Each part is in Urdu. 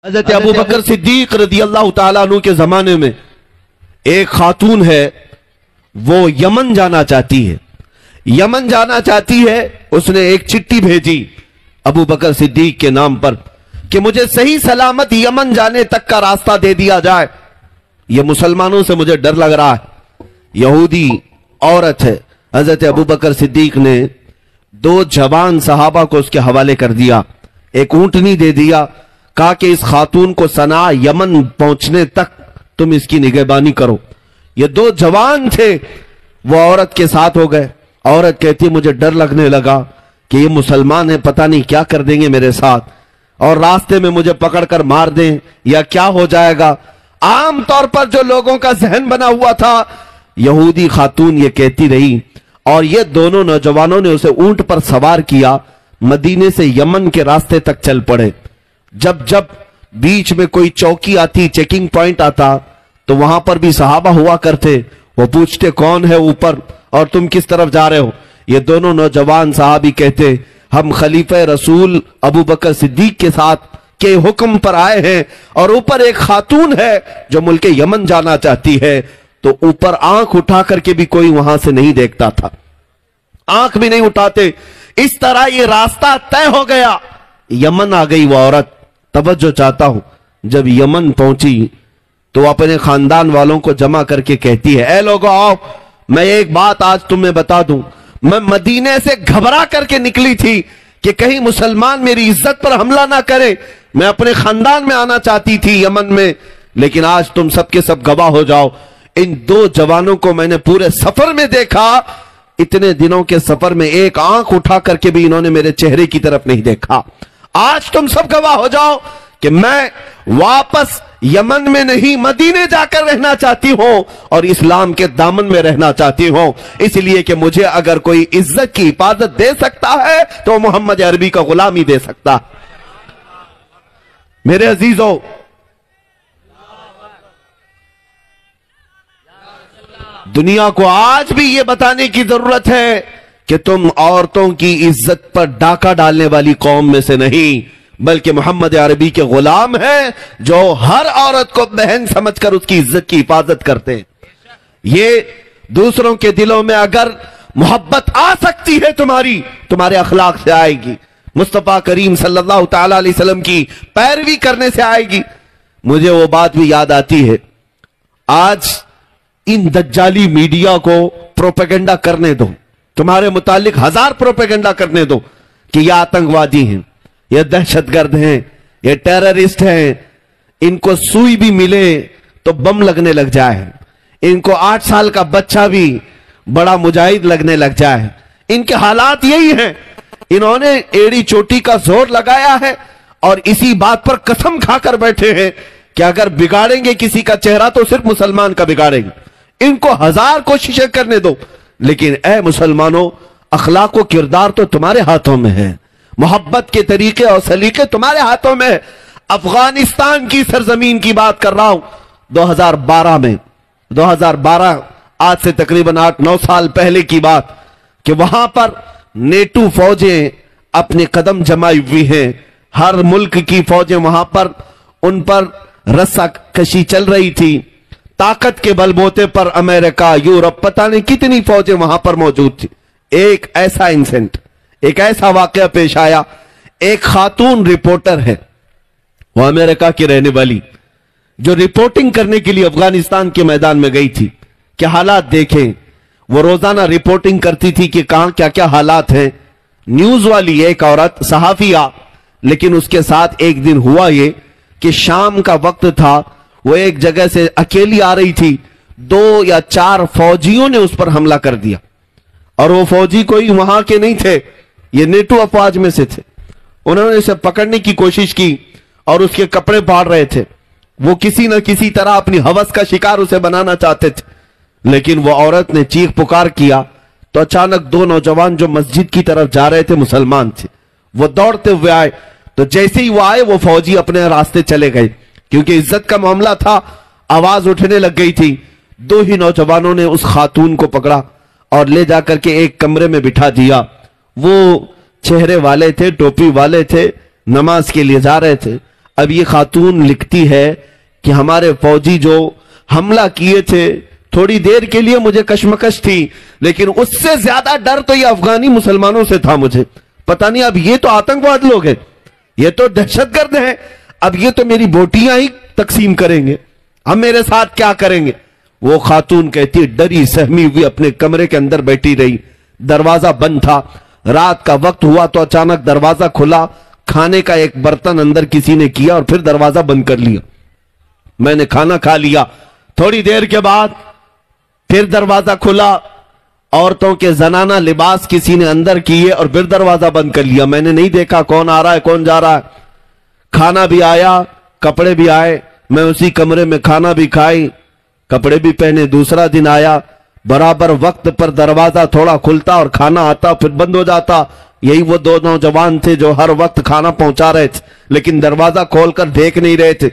حضرت ابو بکر صدیق رضی اللہ تعالیٰ عنہ کے زمانے میں ایک خاتون ہے، وہ یمن جانا چاہتی ہے۔ یمن جانا چاہتی ہے، اس نے ایک چٹھی بھیجی ابو بکر صدیق کے نام پر کہ مجھے صحیح سلامت یمن جانے تک کا راستہ دے دیا جائے، یہ مسلمانوں سے مجھے ڈر لگ رہا ہے۔ یہودی عورت ہے۔ حضرت ابو بکر صدیق نے 2 جوان صحابہ کو اس کے حوالے کر دیا، ایک اونٹنی دے دیا، کہا کہ اس خاتون کو صنعاء یمن پہنچنے تک تم اس کی نگہبانی کرو۔ یہ 2 جوان تھے، وہ عورت کے ساتھ ہو گئے۔ عورت کہتی مجھے ڈر لگنے لگا کہ یہ مسلمان ہیں، پتہ نہیں کیا کر دیں گے میرے ساتھ، اور راستے میں مجھے پکڑ کر مار دیں یا کیا ہو جائے گا۔ عام طور پر جو لوگوں کا ذہن بنا ہوا تھا، یہودی خاتون یہ کہتی رہی، اور یہ دونوں نوجوانوں نے اسے اونٹ پر سوار کیا، مدینے سے یمن کے راستے تک چل پڑے۔ جب بیچ میں کوئی چوکی آتی، چیکنگ پوائنٹ آتا، تو وہاں پر بھی صحابہ ہوا کرتے، وہ پوچھتے کون ہے اوپر اور تم کس طرف جا رہے ہو؟ یہ دونوں نوجوان صحابی کہتے ہم خلیفہ رسول ابو بکر صدیق کے ساتھ کے حکم پر آئے ہیں، اور اوپر ایک خاتون ہے جو ملک یمن جانا چاہتی ہے۔ تو اوپر آنکھ اٹھا کر کے بھی کوئی وہاں سے نہیں دیکھتا تھا، آنکھ بھی نہیں اٹھاتے۔ اس طرح یہ راستہ طے ہو گیا۔ یمن آ گئی وہ عورت۔ توجہ چاہتا ہوں، جب یمن پہنچی تو اپنے خاندان والوں کو جمع کر کے کہتی ہے اے لوگو آؤ، میں ایک بات آج تمہیں بتا دوں، میں مدینے سے گھبرا کر کے نکلی تھی کہ کہیں مسلمان میری عزت پر حملہ نہ کرے، میں اپنے خاندان میں آنا چاہتی تھی یمن میں، لیکن آج تم سب کے سب گواہ ہو جاؤ، ان 2 جوانوں کو میں نے پورے سفر میں دیکھا، اتنے دنوں کے سفر میں ایک آنکھ اٹھا کر کے بھی انہوں نے میرے چہرے کی طرف نہیں دیکھا۔ آج تم سب گواہ ہو جاؤ کہ میں واپس یمن میں نہیں، مدینے جا کر رہنا چاہتی ہوں اور اسلام کے دامن میں رہنا چاہتی ہوں، اس لیے کہ مجھے اگر کوئی عزت کی حفاظت دے سکتا ہے تو محمد عربی کا غلام ہی دے سکتا۔ میرے عزیزوں، دنیا کو آج بھی یہ بتانے کی ضرورت ہے کہ تم عورتوں کی عزت پر ڈاکہ ڈالنے والی قوم میں سے نہیں، بلکہ محمد عربی کے غلام ہیں جو ہر عورت کو بہن سمجھ کر اس کی عزت کی حفاظت کرتے ہیں۔ یہ دوسروں کے دلوں میں اگر محبت آ سکتی ہے تمہارے اخلاق سے آئے گی، مصطفیٰ کریم صلی اللہ تعالی علیہ وسلم کی پیروی کرنے سے آئے گی۔ مجھے وہ بات بھی یاد آتی ہے، آج ان دجالی میڈیا کو پروپیگنڈا کرنے دو، تمہارے متعلق 1000 پروپیگنڈا کرنے دو کہ یہ آتنکوادی ہیں، یہ دہشت گرد ہیں، یہ ٹیررسٹ ہیں، ان کو سوئی بھی ملے تو بم لگنے لگ جائے، ان کو 8 سال کا بچہ بھی بڑا مجاہد لگنے لگ جائے۔ ان کے حالات یہی ہیں، انہوں نے ایڑی چوٹی کا زور لگایا ہے اور اسی بات پر قسم کھا کر بیٹھے ہیں کہ اگر بگاڑیں گے کسی کا چہرہ تو صرف مسلمان کا بگاڑیں گے۔ ان کو 1000 کوششیں کرنے دو، لیکن اے مسلمانوں، اخلاق و کردار تو تمہارے ہاتھوں میں ہے، محبت کے طریقے اور سلیقے تمہارے ہاتھوں میں ہے۔ افغانستان کی سرزمین کی بات کر رہا ہوں، 2012 آج سے تقریباً 8-9 سال پہلے کی بات، کہ وہاں پر نیٹو فوجیں اپنے قدم جمائی ہوئی ہیں، ہر ملک کی فوجیں وہاں پر، ان پر رسا کشی چل رہی تھی، طاقت کے بل بوتے پر امریکہ، یورپ، پتہ نہیں کتنی فوجیں وہاں پر موجود تھی۔ ایک ایسا انسیڈنٹ، ایک ایسا واقعہ پیش آیا، ایک خاتون رپورٹر ہے، وہ امریکہ کی رہنے والی، جو رپورٹنگ کرنے کے لیے افغانستان کے میدان میں گئی تھی کہ حالات دیکھیں۔ وہ روزانہ رپورٹنگ کرتی تھی کہ کہاں کیا کیا حالات ہیں۔ نیوز والی ایک عورت صحافیہ، لیکن اس کے ساتھ ایک دن ہوا یہ کہ شام کا وقت تھا، وہ ایک جگہ سے اکیلی آ رہی تھی، 2 یا 4 فوجیوں نے اس پر حملہ کر دیا، اور وہ فوجی کوئی وہاں کے نہیں تھے، یہ نیٹو افواج میں سے تھے۔ انہوں نے اسے پکڑنے کی کوشش کی اور اس کے کپڑے پاڑ رہے تھے، وہ کسی نہ کسی طرح اپنی ہوس کا شکار اسے بنانا چاہتے تھے، لیکن وہ عورت نے چیخ پکار کیا تو اچانک 2 نوجوان جو مسجد کی طرف جا رہے تھے، مسلمان تھے، وہ دوڑتے ہوئے آئے، تو جیسے ہی وہ آئے وہ فوجی اپنے راستے چلے گئے، کیونکہ عزت کا معاملہ تھا، آواز اٹھنے لگ گئی تھی۔ 2 ہی نوجوانوں نے اس خاتون کو پکڑا اور لے جا کر کے ایک کمرے میں بٹھا دیا۔ وہ چہرے والے تھے، ٹوپی والے تھے، نماز کے لیے جا رہے تھے۔ اب یہ خاتون لکھتی ہے کہ ہمارے فوجی جو حملہ کیے تھے تھوڑی دیر کے لیے مجھے کشمکش تھی، لیکن اس سے زیادہ ڈر تو یہ افغانی مسلمانوں سے تھا مجھے. پتہ نہیں اب یہ تو آتنکواد لوگ ہیں، یہ تو دہشت گرد ہیں، اب یہ تو میری بوٹیاں ہی تقسیم کریں گے، اب میرے ساتھ کیا کریں گے. وہ خاتون کہتی ڈری سہمی ہوئی اپنے کمرے کے اندر بیٹھی رہی. دروازہ بند تھا، رات کا وقت ہوا تو اچانک دروازہ کھلا، کھانے کا ایک برتن اندر کسی نے کیا اور پھر دروازہ بند کر لیا. میں نے کھانا کھا لیا، تھوڑی دیر کے بعد پھر دروازہ کھلا، عورتوں کے زنانہ لباس کسی نے اندر کیے اور پھر دروازہ بند کر لیا. میں نے نہیں دیکھا کون آ رہا ہے کون جا رہا ہے. کھانا بھی آیا، کپڑے بھی آئے، میں اسی کمرے میں کھانا بھی کھائی، کپڑے بھی پہنے. دوسرا دن آیا، برابر وقت پر دروازہ تھوڑا کھلتا اور کھانا آتا پھر بند ہو جاتا. یہی وہ دو نوجوان تھے جو ہر وقت کھانا پہنچا رہے تھے لیکن دروازہ کھول کر دیکھ نہیں رہے تھے.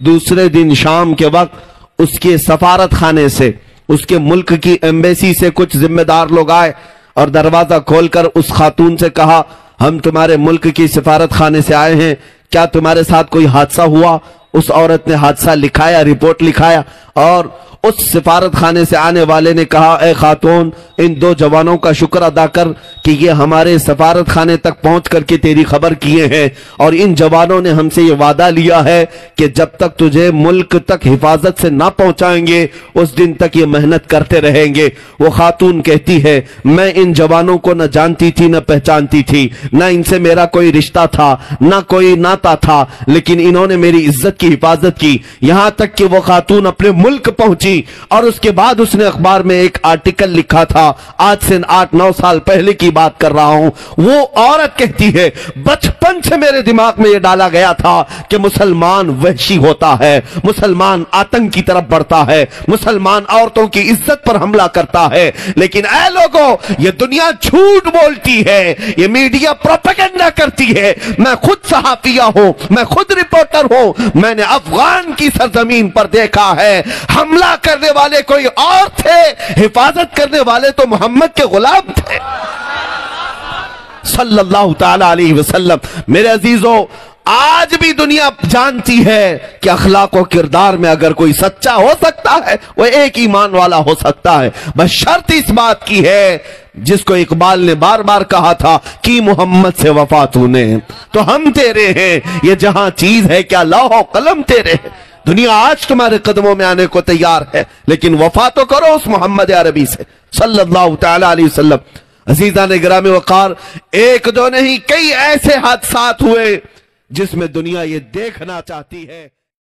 دوسرے دن شام کے وقت اس کے سفارت خانے سے، اس کے ملک کی ایمبیسی سے کچھ ذمہ دار لوگ آئے اور دروازہ کھول کر اس خاتون سے کہا ہم تمہارے ملک کی سفارت خانے سے آئے ہیں، کیا تمہارے ساتھ کوئی حادثہ ہوا؟ اس عورت نے حادثہ لکھایا، رپورٹ لکھایا اور اس سفارت خانے سے آنے والے نے کہا اے خاتون ان دو جوانوں کا شکر ادا کر کہ یہ ہمارے سفارت خانے تک پہنچ کر کے تیری خبر کیے ہیں، اور ان جوانوں نے ہم سے یہ وعدہ لیا ہے کہ جب تک تجھے ملک تک حفاظت سے نہ پہنچائیں گے اس دن تک یہ محنت کرتے رہیں گے. وہ خاتون کہتی ہے میں ان جوانوں کو نہ جانتی تھی نہ پہچانتی تھی، نہ ان سے میرا کوئی رشتہ تھا نہ کوئی ناتا تھا، لیکن انہوں نے میری عزت کی حفاظت کی. یہاں تک کہ وہ خاتون اپنے ملک پہنچی اور اس کے بعد اس نے اخبار میں ایک آرٹیکل لکھا تھا، آج سے 8-9 سال پہلے کی بات کر رہا ہوں. وہ عورت کہتی ہے بچپن سے میرے دماغ میں یہ ڈالا گیا تھا کہ مسلمان وحشی ہوتا ہے، مسلمان آتنک کی طرف بڑھتا ہے، مسلمان عورتوں کی عزت پر حملہ کرتا ہے، لیکن اے لوگوں یہ دنیا جھوٹ بولتی ہے، یہ میڈیا پروپیگنڈا کرتی ہے. میں خود صحافیہ ہوں، میں خود رپورٹر ہوں، میں نے افغان کی سرزمین پر دیکھا ہے حملہ کرنے والے کوئی اور تھے، حفاظت کرنے والے تو محمد کے غلام تھے صلی اللہ تعالی علیہ وسلم. میرے عزیزو آج بھی دنیا جانتی ہے کہ اخلاق و کردار میں اگر کوئی سچا ہو سکتا ہے وہ ایک ایمان والا ہو سکتا ہے، بس شرط اس بات کی ہے جس کو اقبال نے بار بار کہا تھا کہ محمد سے وفا تو نے تو ہم تیرے ہیں، یہ جہاں چیز ہے کیا لوح و قلم تیرے ہیں. دنیا آج تمہارے قدموں میں آنے کو تیار ہے لیکن وفا تو کرو اس محمد عربی سے صلی اللہ تعالی علیہ وسلم. عزیزان گرامی وقار، ایک دو نہیں کئی ایسے حادثات ہوئے جس میں دنیا یہ دیکھنا چاہتی ہے